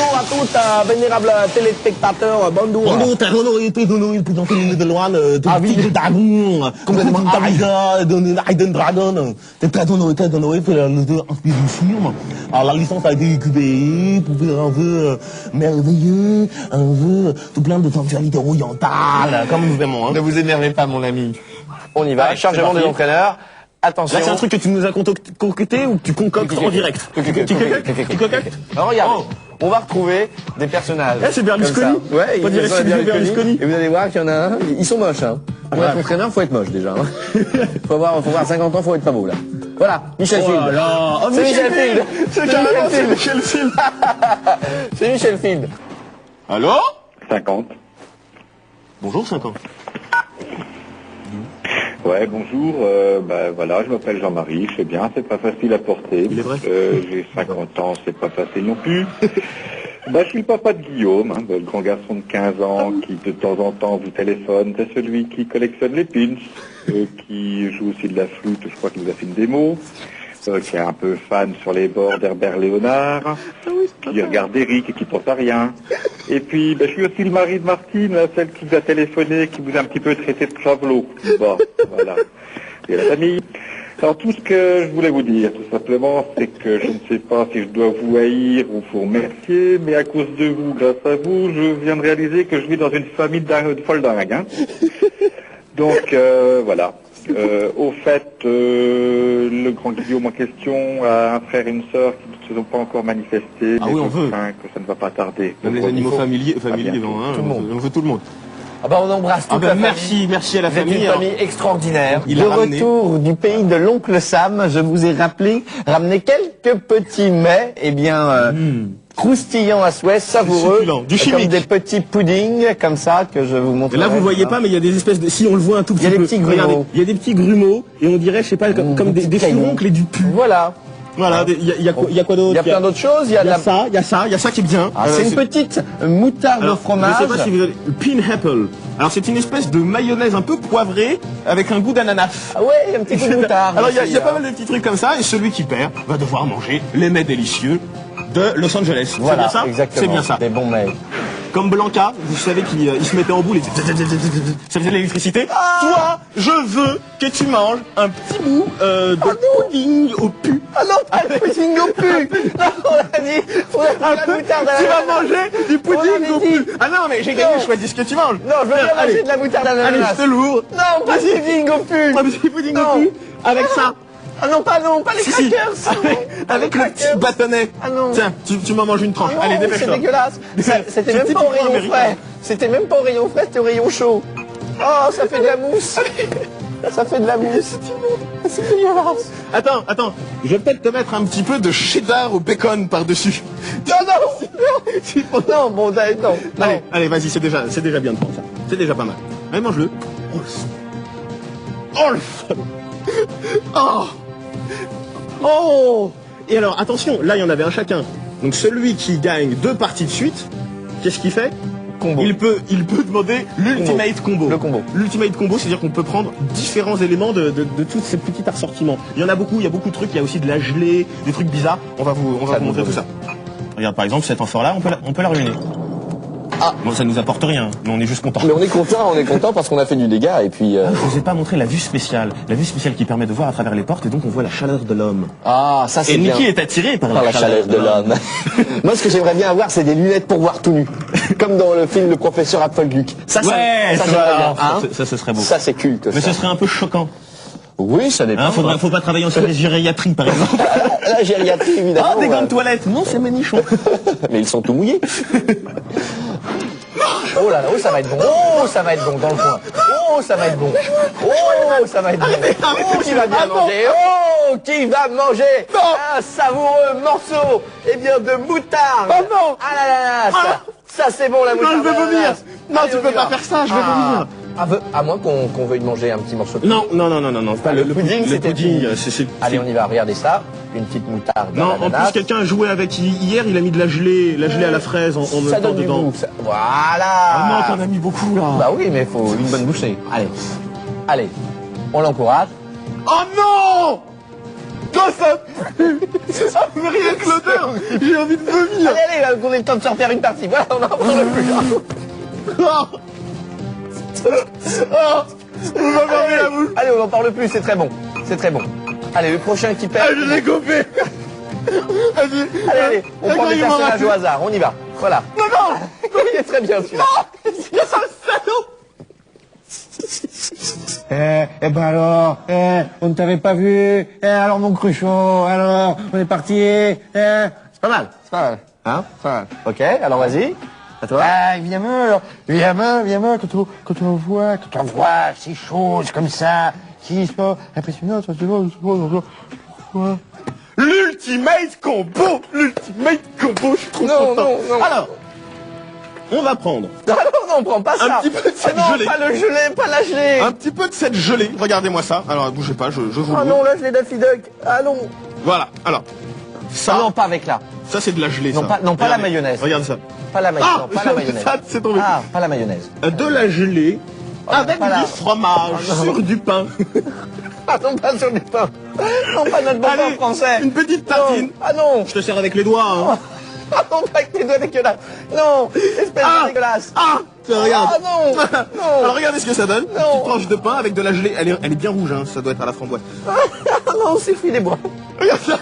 Bonjour à tous, vénérables téléspectateurs, bonjour. Bonjour, t'as été donné pour entrer de loin, de dragon, complètement Hidden Dragon, t'es très donné pour inspirer le film. Alors la licence a été récupérée pour faire un jeu merveilleux, un jeu tout plein de sensualité orientale, comme nous aimons. Hein. Ne vous énervez pas, mon ami. On y va, Allez, chargement des entraîneurs. Attention. Là, c'est un truc que tu nous as concocté ou que tu concoctes en direct? Tu concoctes? Alors regardez, on va retrouver des personnages. Eh, c'est Berlusconi. Ouais, on dirait c'est Berlusconi. Et vous allez voir qu'il y en a un, ils sont moches. Hein. Pour être entraîneur, faut être moche déjà. Hein. faut avoir 50 ans, faut être pas beau là. Voilà, Michel Field. C'est Michel Field. C'est carrément Michel Field. C'est Michel Field. Allô? 50. Bonjour 50. Ouais, bonjour, voilà, je m'appelle Jean-Marie, je sais bien, c'est pas facile à porter. Il est vrai. J'ai 50 ans, c'est pas facile non plus. Je suis le papa de Guillaume, hein, le grand garçon de 15 ans qui de temps en temps vous téléphone, c'est celui qui collectionne les pins, qui joue aussi de la flûte, je crois qu'il vous a fait une démo, qui est un peu fan sur les bords d'Herbert Léonard, qui regarde Eric et qui pense à rien. Et puis, je suis aussi le mari de Martine, celle qui vous a téléphoné, qui vous a un petit peu traité de travelot. Bon, voilà. Et la famille. Alors, tout ce que je voulais vous dire, tout simplement, c'est que je ne sais pas si je dois vous haïr ou vous remercier, mais à cause de vous, grâce à vous, je viens de réaliser que je vis dans une famille de folle dingue. Hein. Donc, voilà. Au fait, le grand Guillaume en question a un frère et une sœur qui ne se sont pas encore manifestés. Ah oui, on veut. Que ça ne va pas tarder. Même les animaux familiers, hein, on veut tout le monde. Ah bah on embrasse toute la famille. Merci à la Vous êtes famille. une famille extraordinaire. Il De a ramené. retour du pays de l'oncle Sam, je vous ai ramené quelques petits mets, croustillants à souhait, savoureux, Succulent, du comme chimique. des petits puddings, comme ça, que je vous montre. Et là, vous voyez pas, mais il y a des espèces de... Si, on le voit un tout petit peu. Il y a des petits grumeaux. Regardez, il y a des petits grumeaux, et on dirait, je sais pas, comme des furoncles et du pu. Voilà. Voilà, il y a quoi d'autre? Il y a plein d'autres choses. Il y a il y a ça qui est bien. c'est une petite moutarde au fromage. Je sais pas si vous avez... Pinapple. Alors, c'est une espèce de mayonnaise un peu poivrée, avec un goût d'ananas. Ah ouais, un petit peu de moutarde. Alors, il y a pas mal de petits trucs comme ça, et celui qui perd va devoir manger les mets délicieux de Los Angeles. Voilà, c'est bien ça? exactement. C'est bien ça. Des bons mets. Comme Blanca, vous savez qu'il se mettait en boule et ça faisait de l'électricité. Toi, je veux que tu manges un petit bout de pudding au pu. Ah non, pas le pudding au pu. Non, on a dit, la moutarde à Tu vas l'ananas. manger du pudding au pu. Ah non, mais j'ai gagné, choisis ce que tu manges. Non, je veux bien manger de la moutarde à Allez, l'ananas. je te l'ouvre. Non, pas de pudding au pu. Un petit pudding Non. au pu. Avec ça. Ah non, pas les Si, crackers. avec le petit bâtonnet. Ah non. Tiens, tu m'en manges une tranche. Non, Allez, c'est dépêche-toi. dégueulasse. C'était C'est même pas au typiquement rayon américain. frais. C'était même pas au rayon frais, c'était au rayon chaud. Oh, ça fait de la mousse. Ça fait de la mousse. C'est dégueulasse. Attends, je vais peut-être te mettre un petit peu de cheddar au bacon par-dessus. Non. Non, bon, non. Allez, vas-y, c'est déjà bien de prendre ça. C'est déjà pas mal. Allez, mange-le. Oh le salaud. Oh. Et alors, attention, là, il y en avait un chacun. Donc celui qui gagne 2 parties de suite, qu'est-ce qu'il fait? Combo. Il peut demander l'ultimate combo. Le combo. L'ultimate combo, c'est-à-dire qu'on peut prendre différents éléments de tous ces petits assortiments. Il y en a beaucoup, il y a beaucoup de trucs, il y a aussi de la gelée, des trucs bizarres. On va vous montrer tout ça. Regarde, par exemple, cette amphore-là, on peut la ruiner. Ah. Bon, ça nous apporte rien, mais on est juste content. Mais on est content parce qu'on a fait du dégât et puis. Je vous ai pas montré la vue spéciale qui permet de voir à travers les portes et donc on voit la chaleur de l'homme. Ah, ça c'est Et bien. Mickey est attiré par Par la chaleur de l'homme. Moi, ce que j'aimerais bien avoir, c'est des lunettes pour voir tout nu. Comme dans le film Le Professeur Apfelgluck. Ça, Ouais, ça j'aimerais bien. Hein ça ce serait beau. Ça, c'est culte. Mais ça. ce serait un peu choquant. Oui, ça dépend. Faut pas travailler en service gériatrie, par exemple. La gériatrie, évidemment. Ah, des gants de toilette. Non, c'est Ménichon. Mais ils sont tout mouillés. Oh là là, oh ça va être bon. Oh, ça va être bon dans le coin. Oh, ça va être bon. Oh, ça va être bon. Oh, qui va bien manger. Oh, qui va manger un savoureux morceau, bien, de moutarde. Oh non. Ah là là là, ça c'est bon la moutarde. Non, je vais vomir. d'ananas. Non, Allez, tu on peux y pas va. faire ça, je vais vomir. À moins qu'on veuille manger un petit morceau de Non. Pas le pudding, le c'était pudding, tout. c'est... Allez, on y va, regardez ça. Une petite moutarde. Non, en plus, quelqu'un a joué avec hier, il a mis de la gelée à la fraise en ça même temps donne du dedans. goût. Voilà. Ah non, t'en as mis beaucoup là. Bah oui, mais il faut une bonne bouchée. Allez, on l'encourage. Oh non! Non, ça mais rien que l'odeur, j'ai envie de vomir. Allez, on est le temps de se refaire une partie. Voilà, on n'en parle plus. On va fermer la bouche. Allez, on n'en parle plus, c'est très bon. C'est très bon. Allez, le prochain qui perd. Ah, je l'ai coupé. Allez, on prend des personnages au hasard, on y va. Voilà. Non, non. Il est très bien celui-là. Il y a un salaud. Ben alors, on ne t'avait pas vu, alors mon cruchot, alors, on est parti, C'est pas mal, c'est pas mal. Hein? C'est pas mal. Ok, alors vas-y. À toi. évidemment, quand on voit ces choses comme ça, qui sont impressionnantes, L'ultimate combo, je suis trop Non, content. non, non. Alors, on va prendre Ah non, on prend pas ça. petit peu de cette non, gelée. pas le gelé, pas la gelée. un petit peu de cette gelée. Regardez-moi ça. Alors, bougez pas, je vous Ah le non, la gelée Daffy Duck. Ah non. Voilà. Alors, ça, Ah non, pas avec là. ça c'est de la gelée. Non, ça. pas- non, pas la Regardez. mayonnaise. Regarde ça. Pas la mayonnaise. Ah, non, pas la mayonnaise. ça, c'est tombé. Ah, pas la mayonnaise. De la gelée avec pas la- du fromage sur du pain. Ah non, pas sur du pain. Non, pas notre bon pain Allez, français. une petite tartine. Non. Ah non. Je te sers avec les doigts. Hein. Ah non, pas avec tes doigts dégueulasses. Non, espèce de dégueulasse. Ah, regarde. Ah non. Non. Alors regardez ce que ça donne. Une Non. petite tranche de pain avec de la gelée. Elle est bien rouge, hein. Ça doit être à la framboise. Ah non, c'est fruit des bois. Regarde ça.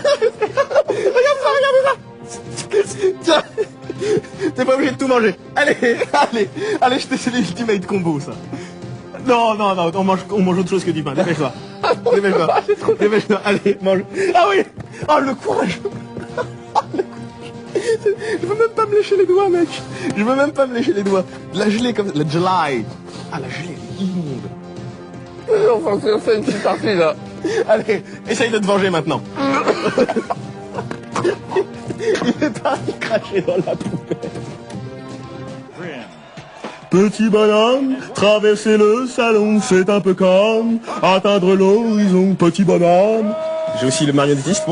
Regardez ça. Tiens. T'es pas obligé de tout manger. Allez, je te fais l'ultimate combo, ça. Non, on mange autre chose que du pain. Dépêche-toi. Dépêche-toi. Allez, mange. Ah oui. Oh, le courage. Je veux même pas me lécher les doigts, mec. Je veux même pas me lécher les doigts. De la gelée comme ça. La gelée. Ah, la gelée, elle est immonde. Enfin, c'est une petite partie là. Allez, essaye de te venger maintenant. Il est parti cracher dans la poubelle. Petit bonhomme, traverser le salon, c'est un peu comme atteindre l'horizon, petit bonhomme. J'ai aussi le marionnettiste,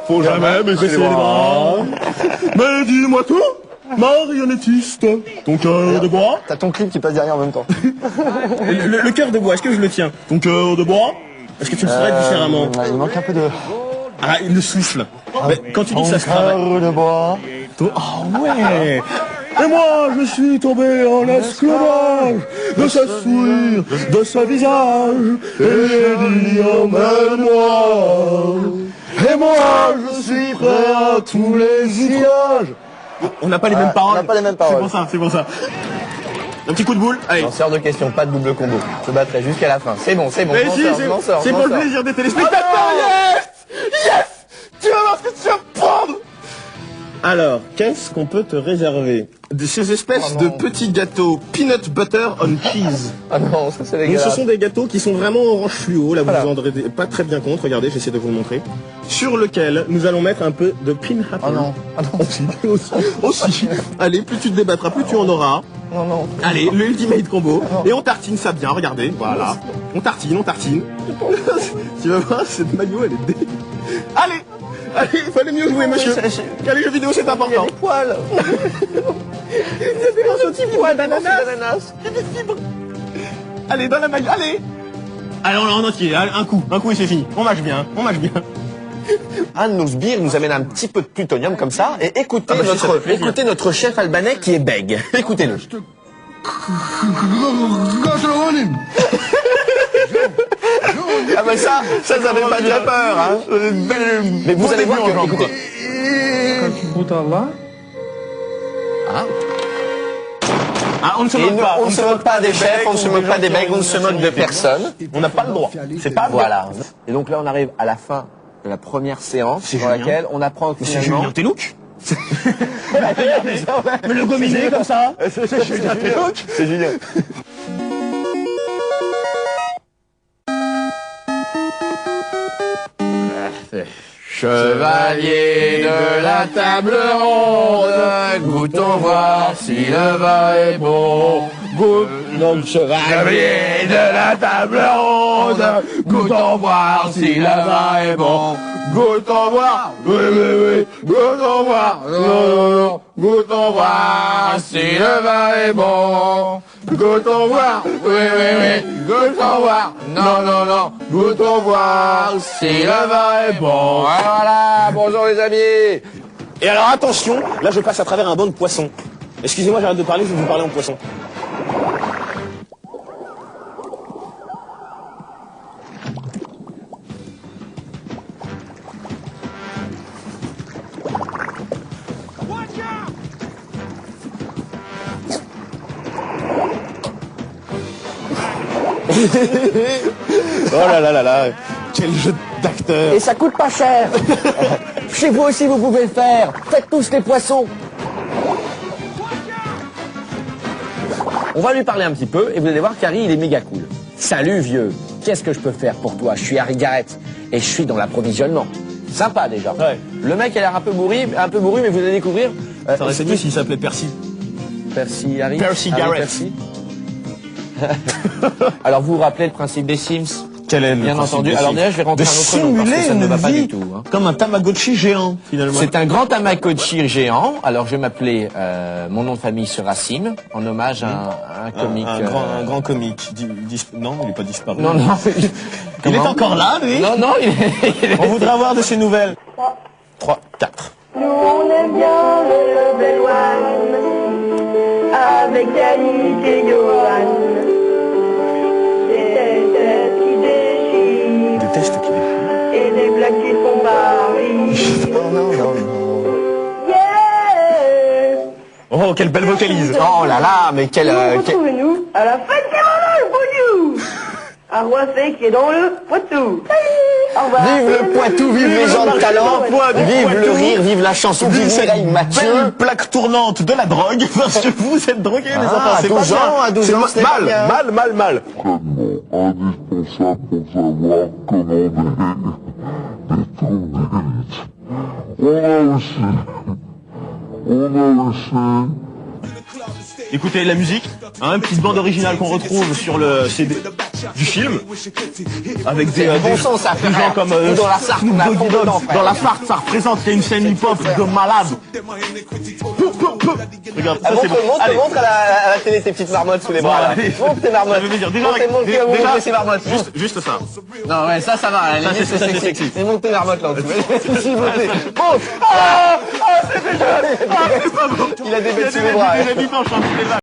faut jamais baisser les bras. Mais dis-moi tout, marionnettiste, ton cœur de bois. T'as ton clip qui passe derrière en même temps. Le cœur de bois, est-ce que je le tiens? Ton cœur de bois? Est-ce que tu le ferais différemment? Il manque un peu de... Ah, il le souffle. Mais quand tu dis que ça se travaille... de bois. Oh ouais. Et moi, je suis tombé en esclavage de ce sourire, de ce visage. Et j'ai dit, emmène-moi. Et moi, je suis prêt à tous les illages. On n'a pas les mêmes paroles. on n'a pas les mêmes paroles. C'est pour ça. Un petit coup de boule. Allez. Non, c'est hors de question, pas de double combo. Je te battrai jusqu'à la fin. C'est bon, Mais si, c'est pour le plaisir des téléspectateurs. Yes. Tu vas voir ce que tu vas prendre. Alors, qu'est-ce qu'on peut te réserver? De ces espèces de petits gâteaux peanut butter on cheese. Ah non, ça c'est Donc, dégueulasse. ce sont des gâteaux qui sont vraiment orange fluo. Là, vous vous en rendrez pas très bien compte. Regardez, j'essaie de vous le montrer. Sur lequel nous allons mettre un peu de pineapple. Ah non. Ah non. Aussi. Allez, plus tu te débattras, plus tu en auras. Non, non. Allez, l'ultimate combo. Et on tartine ça bien, regardez. Voilà. On tartine. Tu vas voir, cette maillot, elle est dé... Allez, il fallait mieux jouer, monsieur. Car les jeux vidéo, c'est Il y a important. des poils. Il y a des petits poils d'ananas. Il y a des fibres. Allez, dans la maillot, allez. Allez, on en entier, allez, un coup et c'est fini. On mâche bien. Un de nos sbires nous amène un petit peu de plutonium comme ça et écoutez, Ah bah, ça fait plaisir. écoutez notre chef albanais qui est bègue. Écoutez-le. Ah bah ça fait pas déjà peur, hein. Mais vous allez voir que, écoutez. Ah, on ne se Et moque nous, pas. on ne se moque pas des chefs, on ne se moque pas des bègues, on ne se moque de personne. On n'a pas le droit. C'est pas Voilà. Et donc là, on arrive à la fin de la première séance dans laquelle on apprend que finalement... Telouk. Mais le gominé comme ça. C'est Julien Telouk. C'est Julien. Chevalier de la table ronde, goûtons voir si le vin est bon. Donc chevalier de la table ronde, goûtons voir si le vin est bon. goûte en voir. Oui, oui, oui, goûte en voir. Non, non, non, goûte en voir. Si le vin est bon. Goûte en voir. Oui, oui, oui, goûte en voir. Non, non, non, goûte en voir. Si le vin est bon. Voilà, bonjour les amis. Et alors attention, là je passe à travers un banc de poissons. Excusez-moi, j'arrête de parler, je vais vous parler en poisson. Oh là là là là, quel jeu d'acteur. Et ça coûte pas cher. Chez vous aussi, vous pouvez le faire. Faites tous les poissons. On va lui parler un petit peu et vous allez voir qu'Harry, il est méga cool. Salut vieux, qu'est-ce que je peux faire pour toi? Je suis Harry Garrett et je suis dans l'approvisionnement. Sympa déjà. Ouais. Le mec a l'air un peu bourru, mais vous allez découvrir. Ça aurait été mieux s'il s'appelait Percy. Percy Harry. Percy Harry Garrett. Percy. Alors vous vous rappelez le principe des Sims? Quel est le Bien principe entendu. de Alors Sims? déjà, je vais rentrer de un autre nom parce que simuler ça ne une va pas vie du tout. Hein. comme un Tamagotchi géant, finalement. C'est un grand Tamagotchi géant. Alors je vais m'appeler, mon nom de famille sera Sim, en hommage à un comique. Un grand comique. Non, il n'est pas disparu. Non, non. Il est Comment encore là, lui. Non, non, il est... On voudrait avoir de ses nouvelles. 3, 4. Nous on aime bien le Level One avec Yannick et Johan. Des têtes qui déchirent Des tests qu'il est. et des blagues qui font pas rire. Non, non, non, non. Yeah! Oh, quelle belle vocalise. Oh là là, mais quel... Retrouvez-nous à la fête des mamans, le Poitou! Un Roissy qui est dans le Poitou. Au revoir. Vive le Poitou, vive les gens de talent, vive le rire, vive la chanson, vive Mireille Mathieu. Belle plaque tournante de la drogue, parce que vous êtes drogués, les enfants. à C'est 12 pas bien. ans, à 12 C'est ans, ce n'est pas bien. mal. Indispensable pour savoir commander des tournettes. On a aussi Écoutez la musique, hein, une petite bande originale qu'on retrouve sur le CD du film, avec des bon son, ça, des gens frère. comme Nous, dans la Sarthe, Snoop on a Doggy fond Dogg. dedans, frère. Dans la Sarthe, ça représente, il y a une scène hip-hop de malade. Regarde, ça c'est bon. Allez. Montre à la télé tes petites marmottes sous les bras. Voilà, Là. allez. Montre tes marmottes. Ça veut dire, déjà, Montre ces marmottes. juste ça. Non, ouais, ça va. À la limite, ça, c'est sexy. Et monte tes marmottes là en dessous. Monte. Ah, c'est dégueulasse. Il a des bêtes sous les bras. Il a des bêtes,